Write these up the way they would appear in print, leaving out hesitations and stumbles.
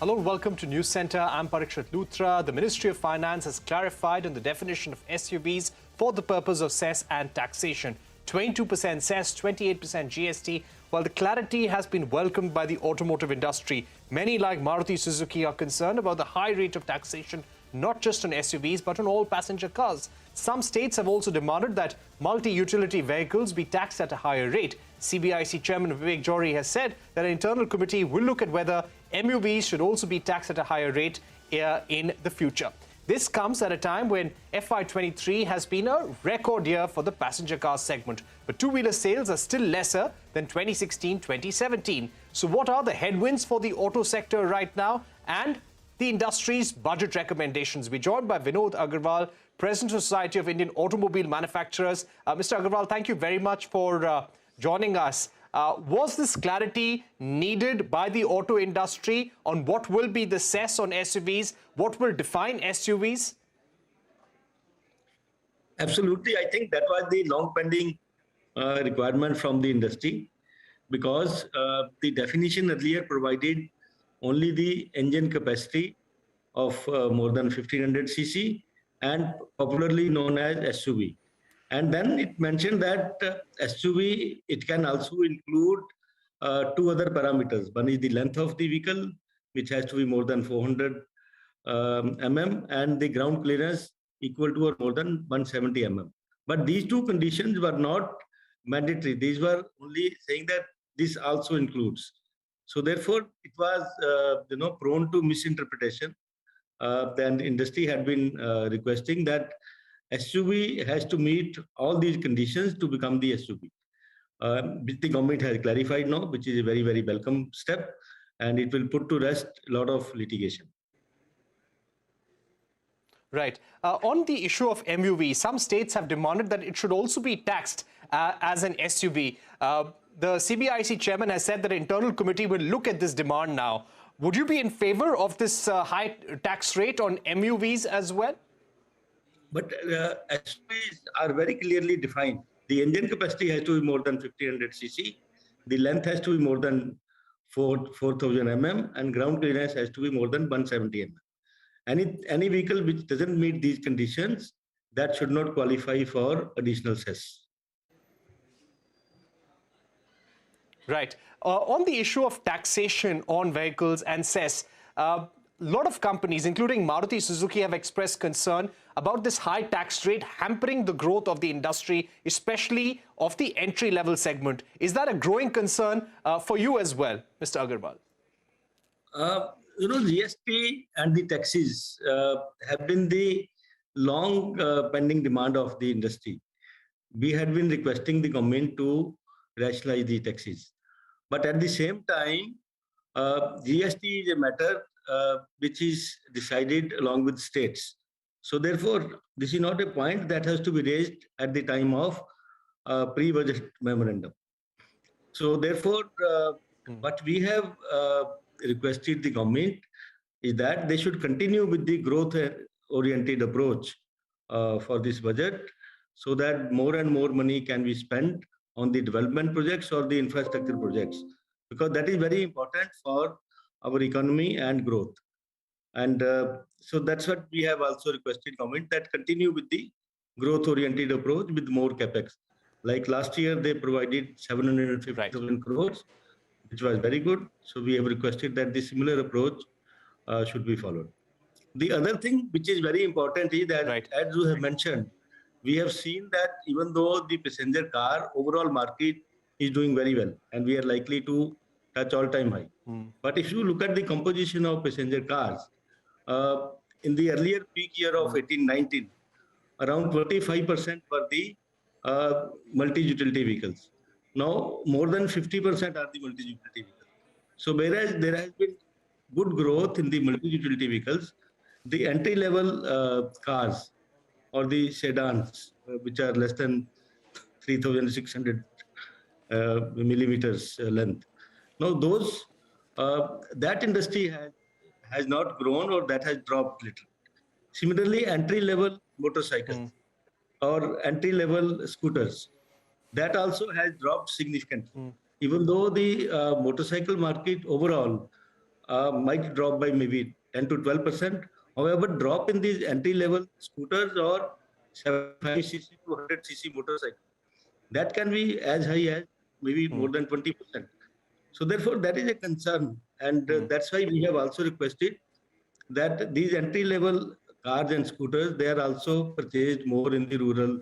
Hello and welcome to News Center. I'm Parikshit Luthra. The Ministry of Finance has clarified on the definition of SUVs for the purpose of cess and taxation. 22% cess, 28% GST. While the clarity has been welcomed by the automotive industry, many like Maruti Suzuki are concerned about the high rate of taxation, not just on SUVs but on all passenger cars. Some states have also demanded that multi-utility vehicles be taxed at a higher rate. CBIC Chairman Vivek Jory has said that an internal committee will look at whether MUVs should also be taxed at a higher rate in the future. This comes at a time when FY23 has been a record year for the passenger car segment, but two-wheeler sales are still lesser than 2016-2017. So what are the headwinds for the auto sector right now and the industry's budget recommendations? We're joined by Vinod Agarwal, President of Society of Indian Automobile Manufacturers. Mr. Agarwal, thank you very much for joining us. Was this clarity needed by the auto industry on what will be the cess on SUVs? What will define SUVs? Absolutely. I think that was the long pending requirement from the industry, because the definition earlier provided only the engine capacity of more than 1500 cc and popularly known as SUV. And then it mentioned that SUV, it can also include two other parameters. One is the length of the vehicle, which has to be more than 400 mm, and the ground clearance equal to or more than 170 mm. But these two conditions were not mandatory. These were only saying that this also includes. So therefore, it was prone to misinterpretation. Then industry had been requesting that SUV has to meet all these conditions to become the SUV. Which the government has clarified now, which is a very, very welcome step, and it will put to rest a lot of litigation. Right. On the issue of MUV, some states have demanded that it should also be taxed as an SUV. The CBIC chairman has said that an internal committee will look at this demand now. Would you be in favor of this high tax rate on MUVs as well? But SUVs are very clearly defined. The engine capacity has to be more than 1500 cc. The length has to be more than 4000 mm, and ground clearance has to be more than 170 mm. Any vehicle which doesn't meet these conditions, that should not qualify for additional cess. Right. On the issue of taxation on vehicles and cess, a lot of companies, including Maruti Suzuki, have expressed concern about this high tax rate hampering the growth of the industry, especially of the entry-level segment. Is that a growing concern for you as well, Mr. Agarwal? GST and the taxes have been the long pending demand of the industry. We had been requesting the government to rationalize the taxes. But at the same time, GST is a matter which is decided along with states. So therefore, this is not a point that has to be raised at the time of pre-budget memorandum. So therefore, what we have requested the government is that they should continue with the growth-oriented approach for this budget, so that more and more money can be spent on the development projects or the infrastructure projects, because that is very important for our economy and growth. And so that's what we have also requested government, that continue with the growth-oriented approach with more capex. Like last year, they provided 750,000 crores, which was very good. So we have requested that the similar approach should be followed. The other thing which is very important is that, as you have mentioned, we have seen that even though the passenger car overall market is doing very well, and we are likely to touch all-time high. But if you look at the composition of passenger cars, in the earlier peak year of 18-19, around 25% were the multi-utility vehicles. Now, more than 50% are the multi-utility vehicles. So whereas there has been good growth in the multi-utility vehicles, the entry-level cars or the sedans, which are less than 3,600 millimeters length. Now those, that industry has not grown, or that has dropped little. Similarly, entry-level motorcycles or entry-level scooters, that also has dropped significantly. Even though the motorcycle market overall might drop by maybe 10 to 12%. However, drop in these entry-level scooters or 75cc to 100cc motorcycle, that can be as high as maybe more than 20%. So therefore, that is a concern. And that's why we have also requested that these entry-level cars and scooters, they are also purchased more in the rural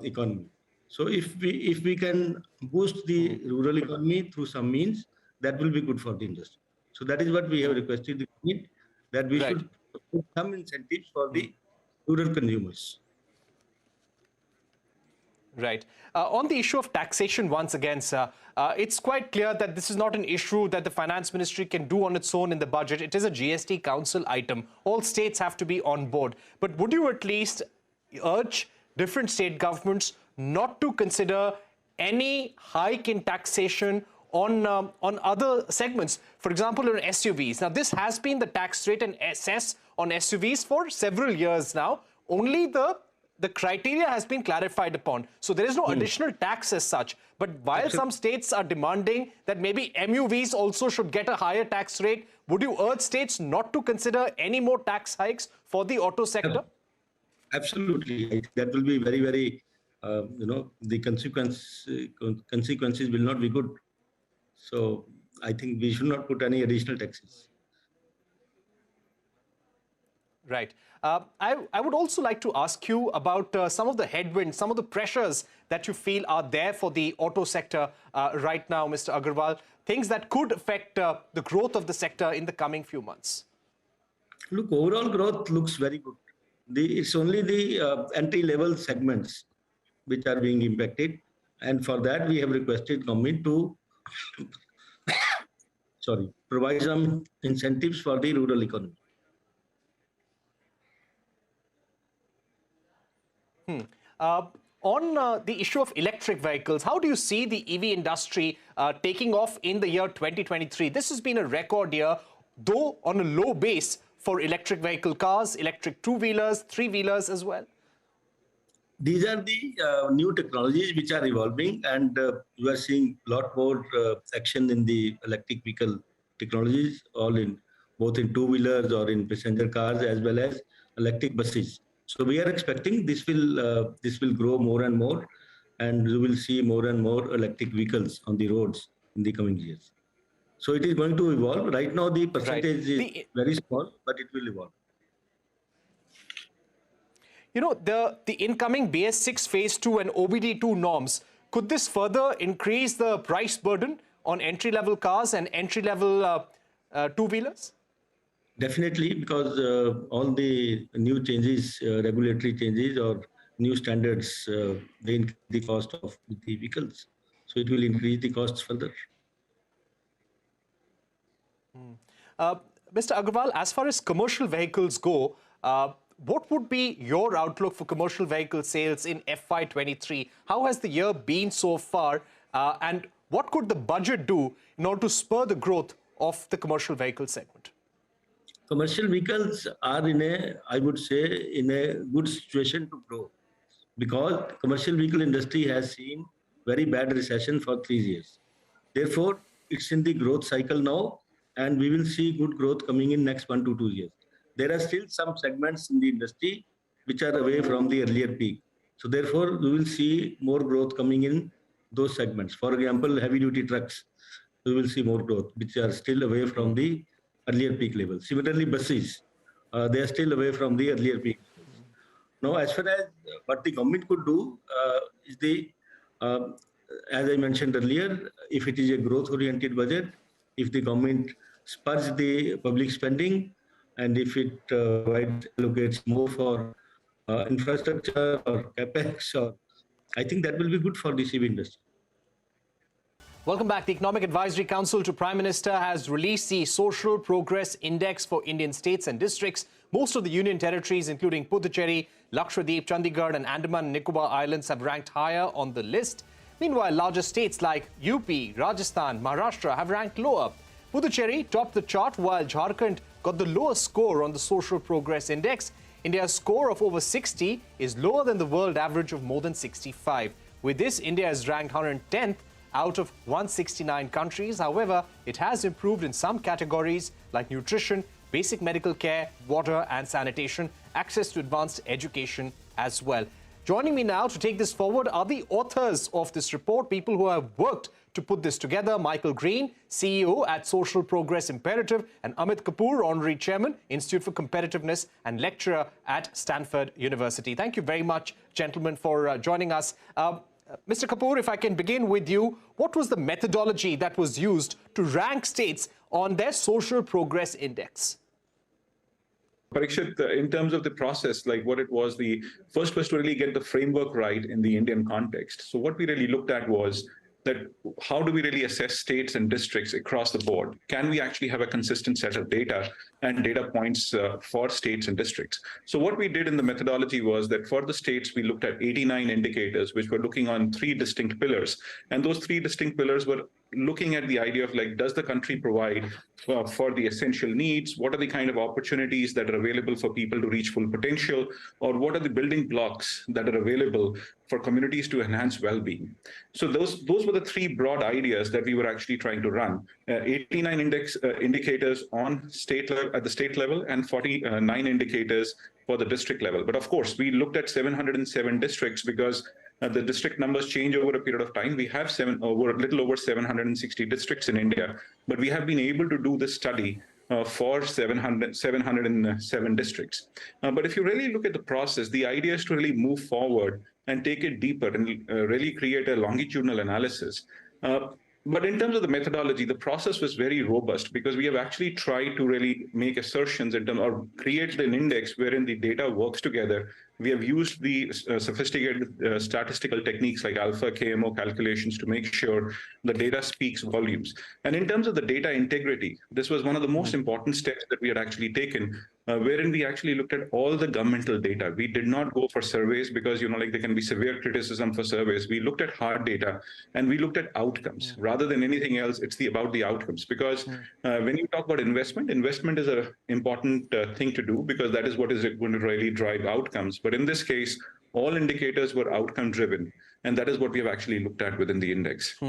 economy. So if we can boost the rural economy through some means, that will be good for the industry. So that is what we have requested the government, that we Right. should put some incentives for the rural consumers. Right. On the issue of taxation, once again, sir, it's quite clear that this is not an issue that the finance ministry can do on its own in the budget. It is a GST council item. All states have to be on board. But would you at least urge different state governments not to consider any hike in taxation on other segments, for example, on SUVs? Now, this has been the tax rate and cess on SUVs for several years now. Only the criteria has been clarified upon. So there is no additional tax as such. But while some states are demanding that maybe MUVs also should get a higher tax rate, would you urge states not to consider any more tax hikes for the auto sector? Absolutely. That will be very, very, the consequences will not be good. So I think we should not put any additional taxes. Right. I would also like to ask you about some of the headwinds, some of the pressures that you feel are there for the auto sector right now, Mr. Agarwal, things that could affect the growth of the sector in the coming few months. Look, overall growth looks very good. It's only the entry-level segments which are being impacted. And for that, we have requested government to provide some incentives for the rural economy. On the issue of electric vehicles, how do you see the EV industry taking off in the year 2023? This has been a record year, though on a low base for electric vehicle cars, electric two-wheelers, three-wheelers as well. These are the new technologies which are evolving, and we are seeing a lot more action in the electric vehicle technologies, both in two-wheelers or in passenger cars, as well as electric buses. So we are expecting this will grow more and more, and we will see more and more electric vehicles on the roads in the coming years. So it is going to evolve. Right now, the percentage is very small, but it will evolve. You know, the incoming BS6 Phase 2 and OBD2 norms, could this further increase the price burden on entry-level cars and entry-level two-wheelers? Definitely, because all the new changes, regulatory changes or new standards, they increase the cost of the vehicles. So it will increase the costs further. Mr. Agarwal, as far as commercial vehicles go, what would be your outlook for commercial vehicle sales in FY23? How has the year been so far? And what could the budget do in order to spur the growth of the commercial vehicle segment? Commercial vehicles are I would say, in a good situation to grow, because commercial vehicle industry has seen very bad recession for 3 years. Therefore, it's in the growth cycle now, and we will see good growth coming in next 1 to 2 years. There are still some segments in the industry which are away from the earlier peak. So therefore, we will see more growth coming in those segments. For example, heavy-duty trucks, we will see more growth, which are still away from the earlier peak level. Similarly, buses, they are still away from the earlier peak levels. Now, as far as what the government could do is as I mentioned earlier, if it is a growth-oriented budget, if the government spurs the public spending, and if it allocates more for infrastructure or capex, I think that will be good for the CV industry. Welcome back. The Economic Advisory Council to Prime Minister has released the Social Progress Index for Indian states and districts. Most of the union territories, including Puducherry, Lakshadweep, Chandigarh and Andaman and Nicobar Islands, have ranked higher on the list. Meanwhile, larger states like UP, Rajasthan, Maharashtra have ranked lower. Puducherry topped the chart, while Jharkhand got the lowest score on the Social Progress Index. India's score of over 60 is lower than the world average of more than 65. With this, India is ranked 110th out of 169 countries. However, it has improved in some categories like nutrition, basic medical care, water and sanitation, access to advanced education as well. Joining me now to take this forward are the authors of this report, people who have worked to put this together. Michael Green, CEO at Social Progress Imperative, and Amit Kapoor, Honorary Chairman, Institute for Competitiveness and lecturer at Stanford University. Thank you very much, gentlemen, for joining us. Mr. Kapoor, if I can begin with you, what was the methodology that was used to rank states on their Social Progress Index? Parikshit, in terms of the process, like what it was, the first was to really get the framework right in the Indian context. So what we really looked at was that how do we really assess states and districts across the board? Can we actually have a consistent set of data and data points for states and districts? So what we did in the methodology was that for the states, we looked at 89 indicators, which were looking on 3 distinct pillars. And those 3 distinct pillars were looking at the idea of, like, does the country provide for the essential needs? What are the kind of opportunities that are available for people to reach full potential? Or what are the building blocks that are available for communities to enhance well-being? So those were the 3 broad ideas that we were actually trying to run. 89 indicators on at the state level and 49 indicators for the district level. But of course, we looked at 707 districts because the district numbers change over a period of time. We have a little over 760 districts in India, but we have been able to do this study for 707 districts. But if you really look at the process, the idea is to really move forward and take it deeper and really create a longitudinal analysis. But in terms of the methodology, the process was very robust because we have actually tried to really make assertions in terms or create an index wherein the data works together. We have used the sophisticated statistical techniques like alpha KMO calculations to make sure the data speaks volumes. And in terms of the data integrity, this was one of the most important steps that we had actually taken, wherein we actually looked at all the governmental data. We did not go for surveys because, like there can be severe criticism for surveys. We looked at hard data and we looked at outcomes. Rather than anything else, it's about the outcomes. Because when you talk about investment is an important thing to do because that is what is going to really drive outcomes. But in this case, all indicators were outcome driven. And that is what we have actually looked at within the index.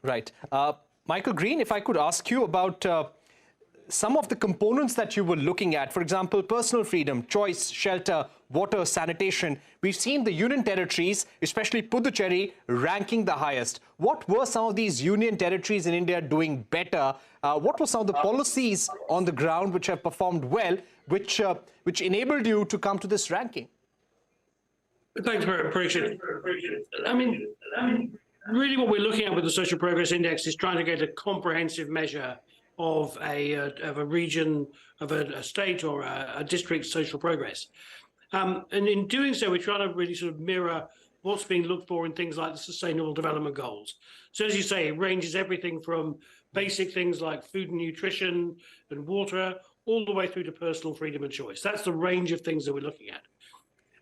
Right. Michael Green, if I could ask you about some of the components that you were looking at, for example, personal freedom, choice, shelter, water, sanitation. We've seen the union territories, especially Puducherry, ranking the highest. What were some of these union territories in India doing better? What were some of the policies on the ground which have performed well, which enabled you to come to this ranking? Thanks, very appreciate it. I mean, really what we're looking at with the Social Progress Index is trying to get a comprehensive measure of a region, of a state or a district's social progress. And in doing so, we're trying to really sort of mirror what's being looked for in things like the Sustainable Development Goals. So as you say, it ranges everything from basic things like food and nutrition and water, all the way through to personal freedom and choice. That's the range of things that we're looking at.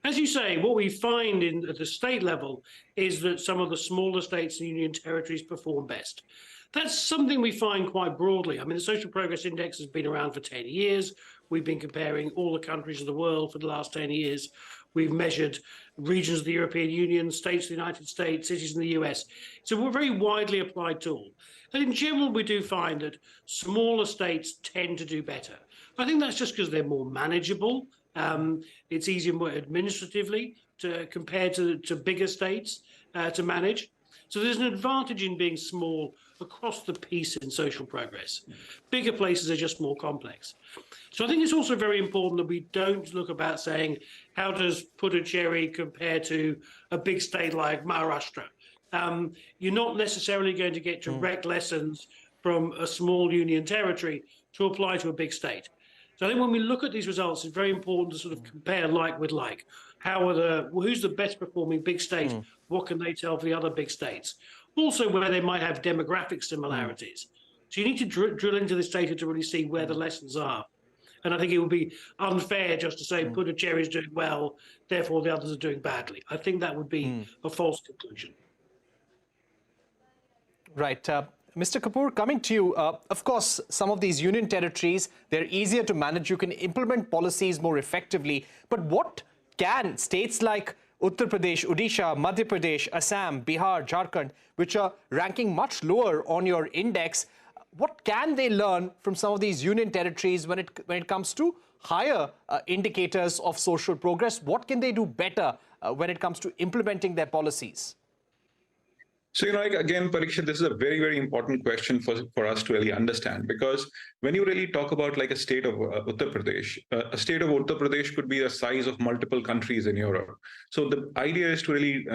As you say, what we find at the state level is that some of the smaller states and union territories perform best. That's something we find quite broadly. I mean, the Social Progress Index has been around for 10 years. We've been comparing all the countries of the world for the last 10 years. We've measured regions of the European Union, states of the United States, cities in the US. So we're a very widely applied tool. And in general, we do find that smaller states tend to do better. I think that's just because they're more manageable. It's easier more administratively to compare to bigger states to manage. So there's an advantage in being small across the piece in social progress. Bigger places are just more complex. So I think it's also very important that we don't look about saying, how does Puducherry compare to a big state like Maharashtra? You're not necessarily going to get direct lessons from a small union territory to apply to a big state. So I think when we look at these results, it's very important to sort of compare like with like. Who's the best performing big state? What can they tell for the other big states? Also, where they might have demographic similarities. So you need to drill into this data to really see where the lessons are. And I think it would be unfair just to say Puducherry is doing well, therefore the others are doing badly. I think that would be a false conclusion. Right. Mr. Kapoor, coming to you, of course, some of these union territories, they're easier to manage. You can implement policies more effectively. But what can states like Uttar Pradesh, Odisha, Madhya Pradesh, Assam, Bihar, Jharkhand, which are ranking much lower on your index. What can they learn from some of these union territories when it comes to higher indicators of social progress? What can they do better when it comes to implementing their policies? So, again, Parikshit, this is a very, very important question for us to really understand, because when you really talk about like a state of Uttar Pradesh, a state of Uttar Pradesh could be the size of multiple countries in Europe. So the idea is to really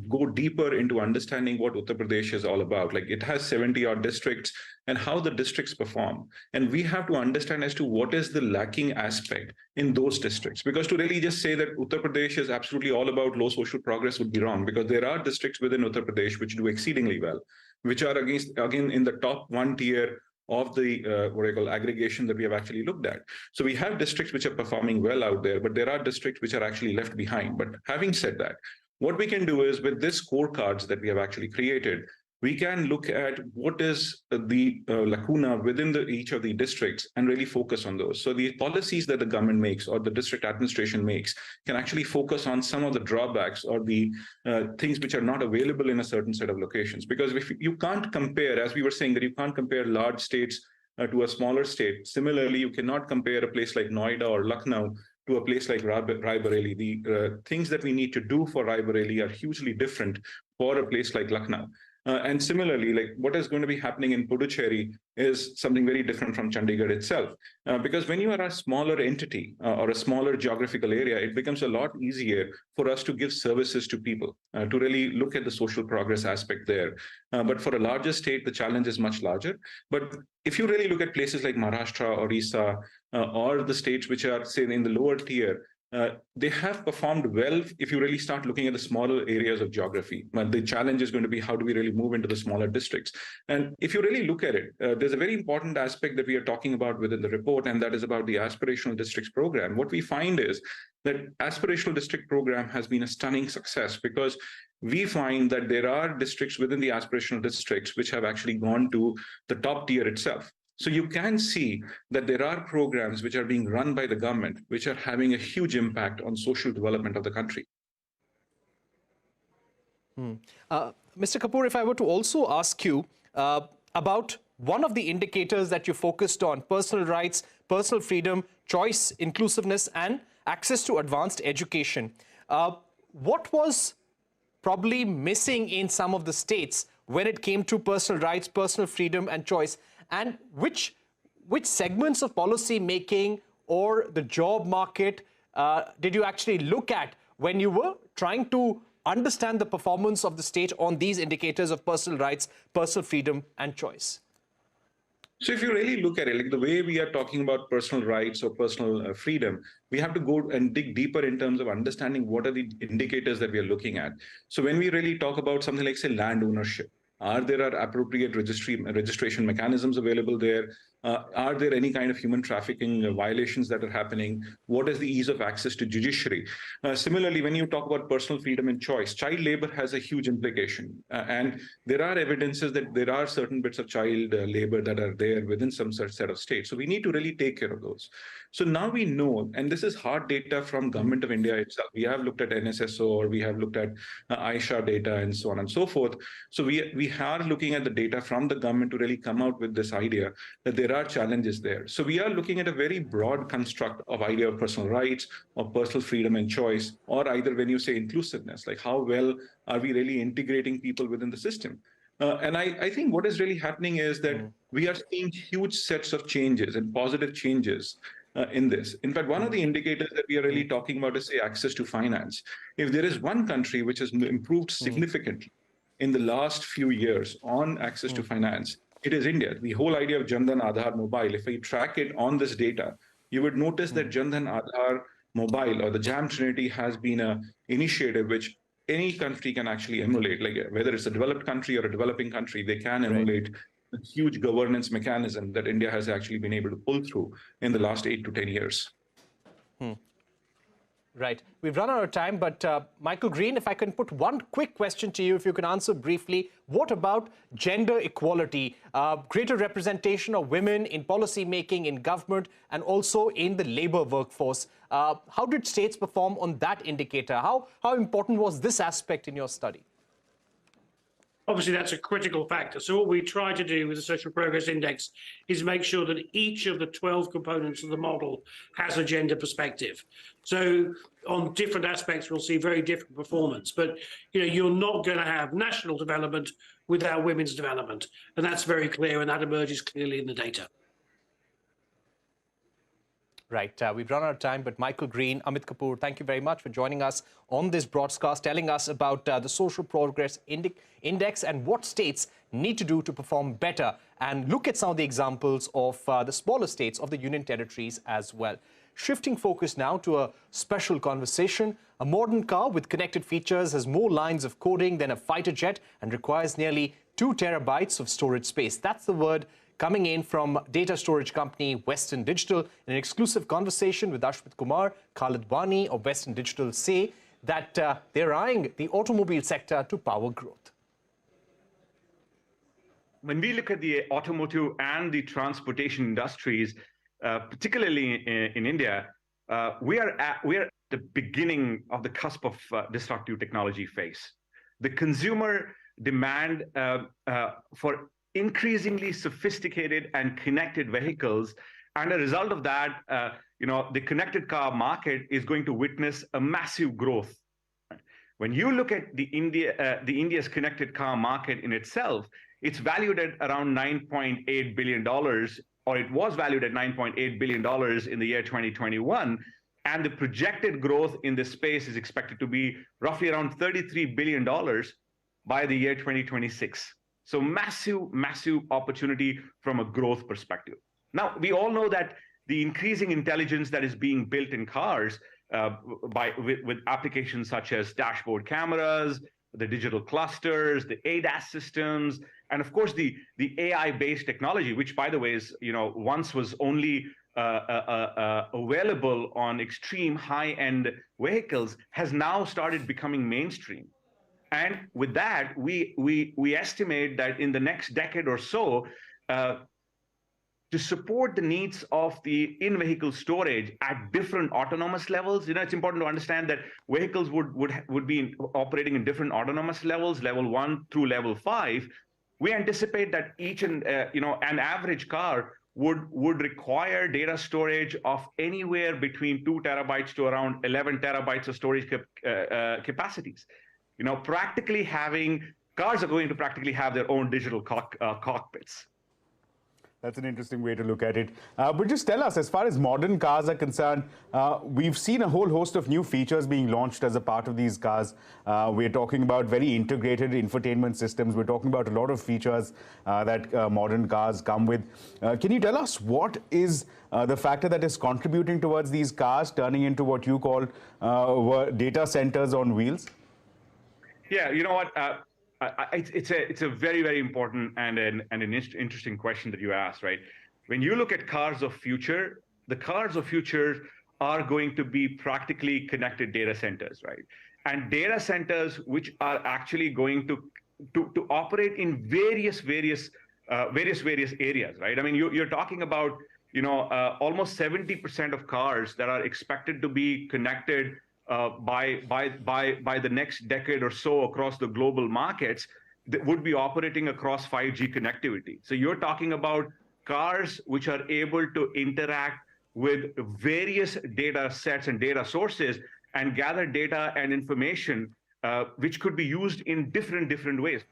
go deeper into understanding what Uttar Pradesh is all about. Like, it has 70 odd districts and how the districts perform. And we have to understand as to what is the lacking aspect in those districts. Because to really just say that Uttar Pradesh is absolutely all about low social progress would be wrong, because there are districts within Uttar Pradesh which do exceedingly well, which are again in the top one tier of the what I call aggregation that we have actually looked at. So we have districts which are performing well out there, but there are districts which are actually left behind. But having said that, what we can do is, with this scorecards that we have actually created, we can look at what is the lacuna within each of the districts and really focus on those. So the policies that the government makes or the district administration makes can actually focus on some of the drawbacks or the things which are not available in a certain set of locations. Because if you can't compare, as we were saying, that you can't compare large states to a smaller state. Similarly, you cannot compare a place like Noida or Lucknow to a place like Raebareli. The things that we need to do for Raebareli are hugely different for a place like Lucknow. And similarly, like what is going to be happening in Puducherry is something very different from Chandigarh itself. Because when you are a smaller entity or a smaller geographical area, it becomes a lot easier for us to give services to people, to really look at the social progress aspect there. But for a larger state, the challenge is much larger. But if you really look at places like Maharashtra, Orissa, or the states which are, say, in the lower tier, they have performed well if you really start looking at the smaller areas of geography. But the challenge is going to be, how do we really move into the smaller districts? And if you really look at it, there's a very important aspect that we are talking about within the report, and that is about the aspirational districts program. What we find is that aspirational district program has been a stunning success, because we find that there are districts within the aspirational districts which have actually gone to the top tier itself. So you can see that there are programs which are being run by the government, which are having a huge impact on social development of the country. Mr. Kapoor, if I were to also ask you about one of the indicators that you focused on: personal rights, personal freedom, choice, inclusiveness, and access to advanced education. What was probably missing in some of the states when it came to personal rights, personal freedom, and choice? And which segments of policy making or the job market did you actually look at when you were trying to understand the performance of the state on these indicators of personal rights, personal freedom, and choice? So if you really look at it, like the way we are talking about personal rights or personal freedom, we have to go and dig deeper in terms of understanding what are the indicators that we are looking at. So when we really talk about something like, say, land ownership, are there appropriate registration mechanisms available there? Are there any kind of human trafficking violations that are happening? What is the ease of access to judiciary? Similarly, when you talk about personal freedom and choice, child labor has a huge implication. And there are evidences that there are certain bits of child labor that are there within some such set of states. So we need to really take care of those. So now we know, and this is hard data from Government of India itself. We have looked at NSSO, or we have looked at Aisha data, and so on and so forth. So we are looking at the data from the government to really come out with this idea that there are challenges there. So we are looking at a very broad construct of idea of personal rights, of personal freedom and choice, or either when you say inclusiveness, like how well are we really integrating people within the system? And I think what is really happening is that we are seeing huge sets of changes and positive changes in this. In fact, one of the indicators that we are really talking about is, say, access to finance. If there is one country which has improved significantly in the last few years on access to finance, it is India. The whole idea of Jan Dhan Aadhaar Mobile, if we track it on this data, you would notice that Jan Dhan Aadhaar Mobile, or the JAM Trinity, has been an initiative which any country can actually emulate. Like whether it's a developed country or a developing country, they can emulate the huge governance mechanism that India has actually been able to pull through in the last 8 to 10 years. Right. We've run out of time, but Michael Green, if I can put one quick question to you, if you can answer briefly, what about gender equality, greater representation of women in policy making, in government, and also in the labor workforce? How did states perform on that indicator? How important was this aspect in your study? Obviously, that's a critical factor. So what we try to do with the Social Progress Index is make sure that each of the 12 components of the model has a gender perspective. So on different aspects, we'll see very different performance. But you're not going to have national development without women's development. And that's very clear, and that emerges clearly in the data. Right. We've run out of time, but Michael Green, Amit Kapoor, thank you very much for joining us on this broadcast, telling us about the Social Progress Index and what states need to do to perform better, and look at some of the examples of the smaller states of the Union Territories as well. Shifting focus now to a special conversation. A modern car with connected features has more lines of coding than a fighter jet and requires nearly 2 terabytes of storage space. That's the word coming in from data storage company Western Digital. In an exclusive conversation with Ashwit Kumar, Khalid Wani of Western Digital say that they're eyeing the automobile sector to power growth. When we look at the automotive and the transportation industries, particularly in India, we are at the beginning of the cusp of disruptive technology phase. The consumer demand for increasingly sophisticated and connected vehicles, and a result of that, the connected car market is going to witness a massive growth. When you look at the India's connected car market in itself, it's valued at around $9.8 billion, or it was valued at $9.8 billion in the year 2021, and the projected growth in this space is expected to be roughly around $33 billion by the year 2026. So massive, massive opportunity from a growth perspective. Now, we all know that the increasing intelligence that is being built in cars with applications such as dashboard cameras, the digital clusters, the ADAS systems, and of course the AI-based technology, which, by the way, is once was only available on extreme high-end vehicles, has now started becoming mainstream. And with that, we estimate that in the next decade or so, to support the needs of the in-vehicle storage at different autonomous levels, it's important to understand that vehicles would be operating in different autonomous levels, level 1 through level 5. We anticipate that each an average car would require data storage of anywhere between 2 terabytes to around 11 terabytes of storage capacities. Cars are going to practically have their own digital cockpits. That's an interesting way to look at it. But just tell us, as far as modern cars are concerned, we've seen a whole host of new features being launched as a part of these cars. We're talking about very integrated infotainment systems. We're talking about a lot of features that modern cars come with. Can you tell us what is the factor that is contributing towards these cars turning into what you call data centers on wheels? Yeah, you know what? It's a very, very important and an interesting question that you asked, right? When you look at cars of future, the cars of future are going to be practically connected data centers, right? And data centers which are actually going to operate in various areas, right? I mean, you're talking about almost 70% of cars that are expected to be connected by the next decade or so across the global markets that would be operating across 5G connectivity. So you're talking about cars which are able to interact with various data sets and data sources and gather data and information which could be used in different ways.